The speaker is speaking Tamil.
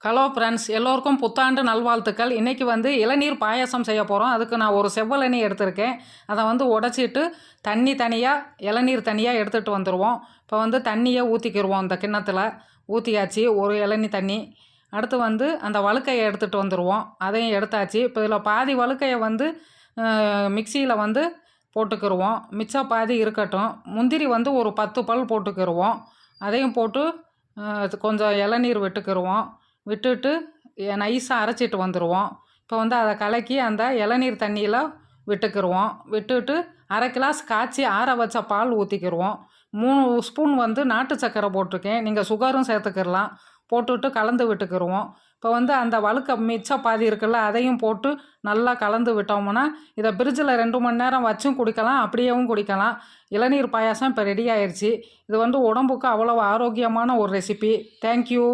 ஹலோ ஃப்ரெண்ட்ஸ், எல்லோருக்கும் புத்தாண்டு நல்வாழ்த்துக்கள். இன்றைக்கி இளநீர் பாயாசம் செய்ய போகிறோம். அதுக்கு நான் ஒரு செவ்வழனி எடுத்திருக்கேன். அதை உடைச்சிட்டு தண்ணி தனியாக இளநீர் தனியாக எடுத்துகிட்டு வந்துடுவோம். இப்போ தண்ணியை ஊற்றிக்கிடுவோம். இந்த கிண்ணத்தில் ஊற்றியாச்சு ஒரு இளநீ தண்ணி. அடுத்து அந்த வழுக்கையை எடுத்துகிட்டு வந்துடுவோம். அதையும் எடுத்தாச்சு. இப்போ இதில் பாதி வழுக்கையை மிக்சியில் போட்டுக்கிடுவோம். மிச்சம் பாதி இருக்கட்டும். முந்திரி ஒரு 10 பல் போட்டுக்கிடுவோம். அதையும் போட்டு கொஞ்சம் இளநீர் விட்டுக்கிடுவோம். விட்டுட்டு நைஸாக அரைச்சிட்டு வந்துடுவோம். இப்போ அதை கலக்கி அந்த இளநீர் தண்ணியில் விட்டுக்கிடுவோம். விட்டுட்டு அரை கிளாஸ் காய்ச்சி ஆற வச்ச பால் ஊற்றிக்கிடுவோம். 3 ஸ்பூன் நாட்டு சர்க்கரை போட்டிருக்கேன். நீங்கள் சுகரும் சேர்த்துக்கிடலாம். போட்டுட்டு கலந்து விட்டுக்கிடுவோம். இப்போ அந்த வழுக்க மிச்ச பாதி இருக்குல்ல, அதையும் போட்டு நல்லா கலந்து விட்டோம்னா இதை ஃப்ரிட்ஜில் 2 மணி நேரம் வச்சும் குடிக்கலாம், அப்படியேவும் குடிக்கலாம். இளநீர் பாயாசம் இப்போ ரெடி ஆயிடுச்சு. இது உடம்புக்கு அவ்வளோ ஆரோக்கியமான ஒரு ரெசிபி. தேங்க்யூ.